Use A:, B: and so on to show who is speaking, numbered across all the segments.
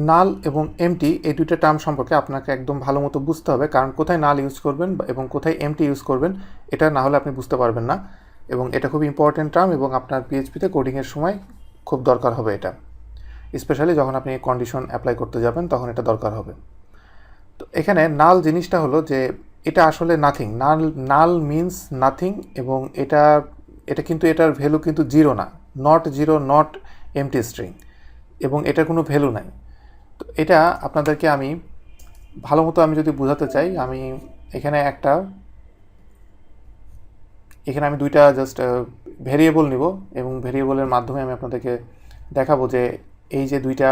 A: নাল এবং এমটি এই দুইটা টার্ম সম্পর্কে আপনাকে একদম ভালো মতো বুঝতে হবে, কারণ কোথায় নাল ইউজ করবেন এবং কোথায় এমটি ইউজ করবেন এটা না হলে আপনি বুঝতে পারবেন না। এবং এটা খুব ইম্পর্টেন্ট টার্ম এবং আপনার পিএইচপিতে কোডিংয়ের সময় খুব দরকার হবে এটা, স্পেশালি যখন আপনি কন্ডিশন অ্যাপ্লাই করতে যাবেন তখন এটা দরকার হবে। তো এখানে নাল জিনিসটা হলো যে এটা আসলে নাথিং। নাল নাল মিনস নাথিং, এবং এটা এটা কিন্তু এটার ভ্যালু কিন্তু জিরো না, not zero, not MT string, এবং এটার কোনো ভ্যালু নাই। তো এটা আপনাদেরকে আমি ভালো মতো আমি যদি বোঝাতে চাই, আমি এখানে আমি দুইটা জাস্ট ভেরিয়েবল নিব এবং ভেরিয়েবলের মাধ্যমে আমি আপনাদেরকে দেখাবো যে এই যে দুইটা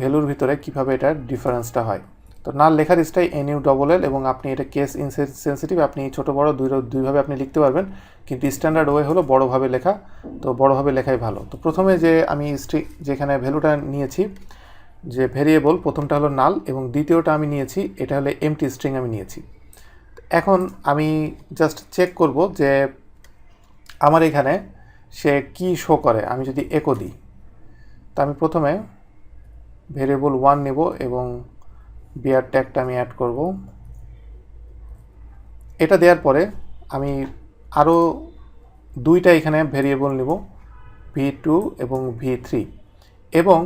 A: ভ্যালুর ভিতরে কীভাবে এটার ডিফারেন্সটা হয়। তো নাল লেখার স্টাইল NULL, এবং আপনি এটা কেস ইনসেনসিটিভ, আপনি ছোটো বড়ো দুইভাবে আপনি লিখতে পারবেন, কিন্তু স্ট্যান্ডার্ড ওয়ে হলো বড়োভাবে লেখা। তো বড়োভাবে লেখাই ভালো। তো প্রথমে যে আমি যেখানে ভ্যালুটা নিয়েছি, যে ভেরিয়েবল, প্রথমটা হলো নাল এবং দ্বিতীয়টা আমি নিয়েছি এটা হলো এমটি স্ট্রিং আমি নিয়েছি। এখন আমি জাস্ট চেক করব যে আমার এখানে সে কি শো করে। আমি যদি একো দিই, তা আমি প্রথমে ভেরিয়েবল 1 নেব এবং বিয়ার ট্যাগটা আমি অ্যাড করব। এটা দেওয়ার পরে আমি আরও দুইটা এখানে ভেরিয়েবল নেব, V2 এবং V3, এবং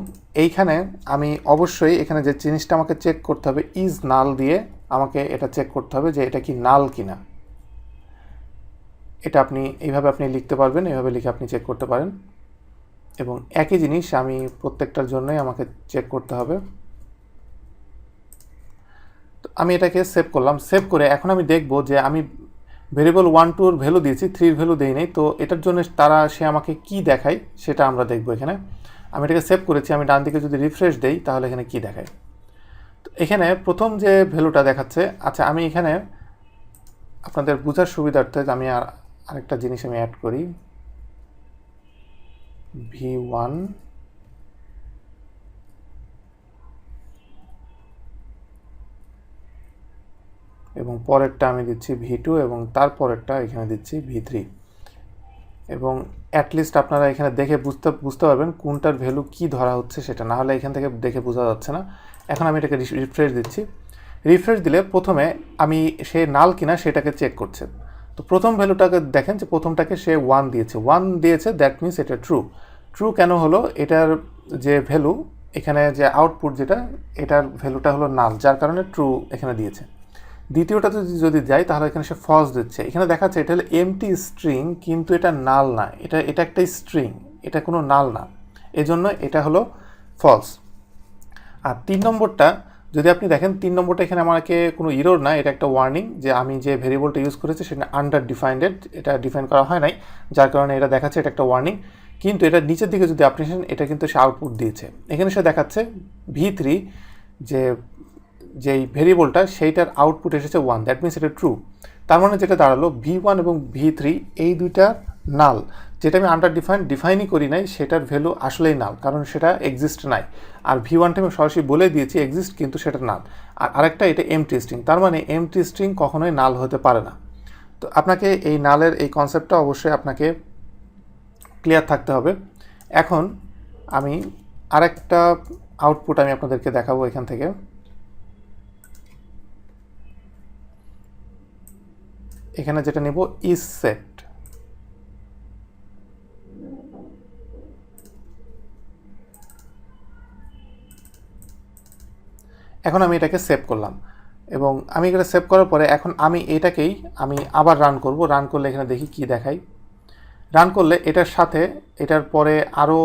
A: এইখানে আমি অবশ্যই এখানে যে জিনিসটা আমাকে চেক করতে হবে, ইজ নাল দিয়ে আমাকে এটা চেক করতে হবে যে এটা কি নাল কিনা। এটা আপনি এইভাবে আপনি লিখতে পারবেন, এইভাবে লিখে আপনি চেক করতে পারেন, এবং একই জিনিস আমি প্রত্যেকটার জন্যই আমাকে চেক করতে হবে। তো আমি এটাকে সেভ করলাম। সেভ করে এখন আমি দেখব যে আমি ভেরিয়েবল 1 2 ভ্যালু দিয়েছি, 3 ভ্যালু দেই নাই, তো এটার জন্য সে আমাকে কি দেখায় সেটা আমরা দেখব। এখানে আমি এটাকে সেভ করেছি, আমি ডান দিকে যদি রিফ্রেশ দেই তাহলে এখানে কি দেখায়। তো এখানে প্রথম যে ভ্যালুটা দেখাচ্ছে, আচ্ছা আমি এখানে আপনাদের বোঝার সুবিধার্থে আমি আরেকটা জিনিস আমি অ্যাড করি, V1 এবং পরেরটা আমি দিচ্ছি V2 এবং তারপরেরটা এখানে দিচ্ছি V3, এবং অ্যাটলিস্ট আপনারা এখানে দেখে বুঝতে পারবেন কোনটার ভ্যালু কি ধরা হচ্ছে সেটা, না হলে এখান থেকে দেখে বোঝা যাচ্ছে না। এখন আমি এটাকে রিফ্রেশ দিচ্ছি। রিফ্রেশ দিলে প্রথমে আমি সে নাল কিনা সেটাকে চেক করছে। তো প্রথম ভ্যালুটাকে দেখেন যে প্রথমটাকে সে 1 দিয়েছে, দ্যাট মিনস এটা ট্রু কেন হলো, এটার যে ভ্যালু এখানে যে আউটপুট যেটা, এটার ভ্যালুটা হলো নাল, যার কারণে ট্রু এখানে দিয়েছে। দ্বিতীয়টাতে যদি যাই তাহলে এখানে সে ফলস দিচ্ছে। এখানে দেখাচ্ছে এটা হলো এমটি স্ট্রিং, কিন্তু এটা নাল না, এটা একটা স্ট্রিং, এটা কোনো নাল না, এজন্য এটা হলো ফলস। আর 3 নম্বরটা যদি আপনি দেখেন, 3 নম্বরটা এখানে আমাকে কোনো ইরর না, এটা একটা ওয়ার্নিং যে আমি যে ভেরিয়েবলটা ইউজ করেছি সেটা আন্ডার ডিফাইন্ডেড, এটা ডিফাইন করা হয় নাই, যার কারণে এটা দেখাচ্ছে এটা একটা ওয়ার্নিং। কিন্তু এটা নিচের দিকে যদি আপনি এটা কিন্তু সে আউটপুট দিয়েছে। এখানে সে দেখাচ্ছে V3 যেই ভেরিয়েবলটা সেইটার আউটপুট এসেছে 1, দ্যাট মিনস এটা ট্রু। তার মানে যেটা দাঁড়ালো V1 এবং V3 এই দুইটা নাল, যেটা আমি আন্ডার ডিফাইনই করি নাই সেটার ভ্যালু আসলেই নাল, কারণ সেটা এক্সিস্ট নাই। আর V1টা আমি সরাসরি বলে দিয়েছি এক্সিস্ট, কিন্তু সেটা নাল। আর আরেকটা এটা এমটি স্ট্রিং, তার মানে এমটি স্ট্রিং কখনোই নাল হতে পারে না। তো আপনাকে এই নালের এই কনসেপ্টটা অবশ্যই আপনাকে ক্লিয়ার থাকতে হবে। এখন আমি আরেকটা আউটপুট আমি আপনাদেরকে দেখাবো এখান থেকে। এখানে যেটা নেব ইজ সেট। এখন আমি এটাকে সেভ করলাম, এবং আমি এটা সেভ করার পরে এখন আমি এটাকেই আমি আবার রান করব। রান করলে এখানে দেখি কি দেখাই। রান করলে এটার সাথে এটার পরে আরও,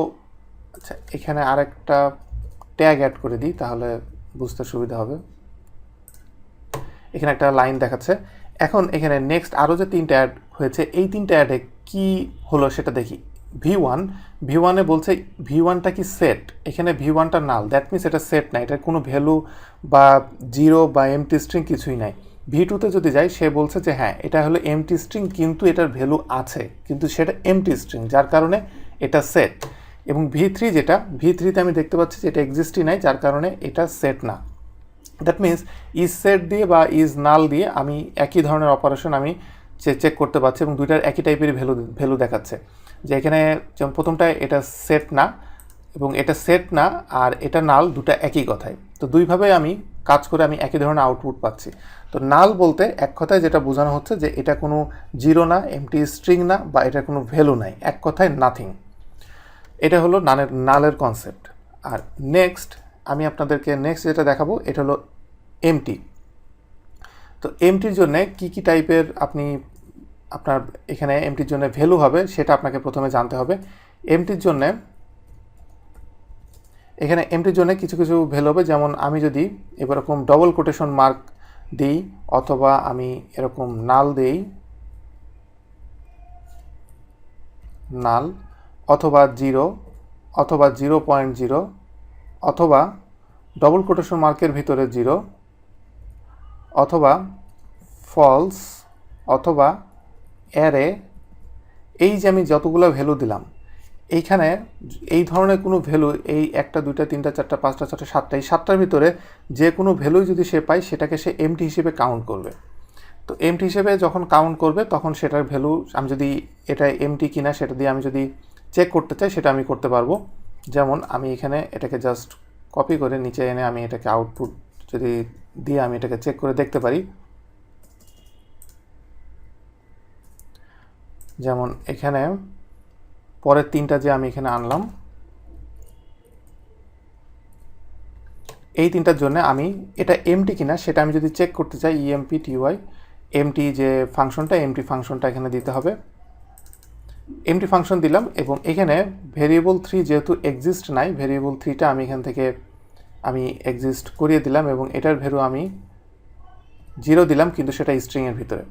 A: আচ্ছা এখানে আরেকটা ট্যাগ অ্যাড করে দিই তাহলে বুঝতে সুবিধা হবে। এখানে একটা লাইন দেখাচ্ছে। এখন এখানে নেক্সট আরও যে 3টা অ্যাড হয়েছে, এই 3টা অ্যাডে কি হলো সেটা দেখি। V1 বলছে V1টা কি সেট, এখানে V1টা নাল, দ্যাট মিনস এটা সেট না, এটার কোনো ভ্যালু বা জিরো বা এমটি স্ট্রিং কিছুই নাই। V2তে যদি যাই সে বলছে যে হ্যাঁ এটা হলো এমটি স্ট্রিং, কিন্তু এটার ভ্যালু আছে, কিন্তু সেটা এমটি স্ট্রিং, যার কারণে এটা সেট। এবং V3তে আমি দেখতে পাচ্ছি যে এটা এক্সিস্টই নাই, যার কারণে এটা সেট না। দ্যাট মিনস ইজ সেট দিয়ে বা ইজ নাল দিয়ে আমি একই ধরনের অপারেশন আমি চেক করতে পারছি, এবং দুইটার একই টাইপের ভ্যালু দেখাচ্ছে। যে এখানে যেমন প্রথমটা এটা সেট না, এবং এটা সেট না আর এটা নাল, দুটো একই কথায়। তো দুইভাবে আমি কাজ করে আমি একই ধরনের আউটপুট পাচ্ছি। তো নাল বলতে এক কথায় যেটা বোঝানো হচ্ছে যে এটা কোনো জিরো না, এমটি স্ট্রিং না, বা এটার কোনো ভ্যালু নাই, এক কথায় নাথিং। এটা হলো নালের কনসেপ্ট। আর নেক্সট আমি আপনাদেরকে যেটা দেখাবো এটা হলো এমটি। তো এমটির জন্য কি টাইপের আপনার এখানে এমটির জন্য ভ্যালু হবে সেটা আপনাকে প্রথমে জানতে হবে। এমটির জন্য এখানে এমটির জন্য কিছু ভ্যালু হবে, যেমন আমি যদি এরকম ডবল কোটেশন মার্ক দিই, অথবা আমি এরকম নাল দিই, নাল, অথবা 0, অথবা 0.0, অথবা ডবল কোটেশন মার্কের ভিতরে 0, অথবা ফলস, অথবা অ্যারে, এই যে আমি যতগুলো ভ্যালু দিলাম এইখানে এই ধরনের কোনো ভ্যালু, এই 1, 2, 3, 4, 5, 6, 7, এই 7টার ভিতরে যে কোনো ভ্যালুই যদি সে পায় সেটাকে সে এমটি হিসেবে কাউন্ট করবে। তো এমটি হিসেবে যখন কাউন্ট করবে তখন সেটার ভ্যালু, আমি যদি এটা এমটি কিনা সেটা দিয়ে আমি যদি চেক করতে চাই সেটা আমি করতে পারবো। যেমন আমি এখানে এটাকে জাস্ট কপি করে নিচে এনে আমি এটাকে আউটপুট যদি দিয়ে আমি এটাকে চেক করে দেখতে পারি। যেমন এখানে পরের 3টা যে আমি এখানে আনলাম, এই 3টার জন্য আমি এটা এমটি কিনা সেটা আমি যদি চেক করতে চাই, empty এমটি যে ফাংশনটা, এমটি ফাংশনটা এখানে দিতে হবে। এমটি ফাংশন দিলাম এবং এখানে ভেরিয়েবল 3 যেহেতু এক্সিস্ট নাই, ভেরিয়েবল 3টা আমি এখান থেকে এক্সিস্ট করিয়ে দিলাম এবং এটার ভ্যালু আমি 0 দিলাম, কিন্তু সেটা স্ট্রিংয়ের ভিতরে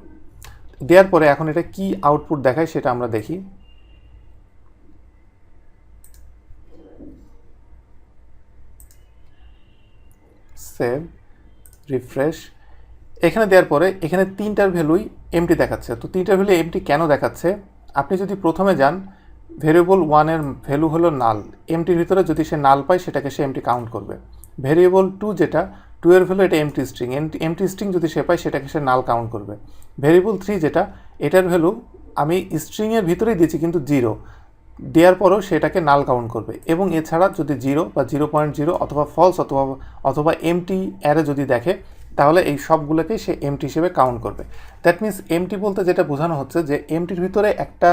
A: দেওয়ার পরে এখন এটা কি আউটপুট দেখায় সেটা আমরা দেখি। Save, refresh. এখানে দেওয়ার পরে এখানে 3টার ভ্যালুই এমটি দেখাচ্ছে। তো 3টার ভ্যালু এমটি কেন দেখাচ্ছে? আপনি যদি প্রথমে যান, ভেরিয়েবল 1-এর ভ্যালু হলো নাল, এমটির ভিতরে যদি সে নাল পায় সেটাকে সে এমটি কাউন্ট করবে। ভেরিয়েবল 2 যেটা 2-এর ভ্যালু, এটা এমটি স্ট্রিং, এমটি স্ট্রিং যদি সে পায় সেটাকে সে নাল কাউন্ট করবে। ভেরিয়েবল 3 যেটা, এটার ভ্যালু আমি স্ট্রিংয়ের ভিতরেই দিয়েছি কিন্তু 0, দেওয়ার পরেও সেটাকে নাল কাউন্ট করবে। এবং এছাড়া যদি 0 বা 0.0 অথবা ফলস অথবা এমটি অ্যারে যদি দেখে তাহলে এই সবগুলোকেই সে এমটি হিসেবে কাউন্ট করবে। দ্যাট মিনস এমটি বলতে যেটা বোঝানো হচ্ছে যে এমটির ভিতরে একটা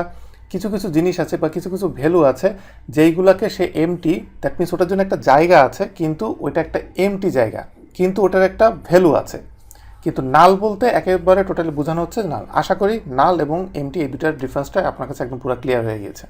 A: কিছু জিনিস আছে বা কিছু ভ্যালু আছে যেইগুলোকে সে এমটি, দ্যাট মিনস ওটার জন্য একটা জায়গা আছে কিন্তু ওইটা একটা এমটি জায়গা, কিন্তু ওটার একটা ভ্যালু আছে। কিন্তু নাল বলতে একেবারে টোটালি বোঝানো হচ্ছে নাল। আশা করি নাল এবং এমটি এই দুটার ডিফারেন্সটা আপনার কাছে একদম পুরো ক্লিয়ার হয়ে গিয়েছে।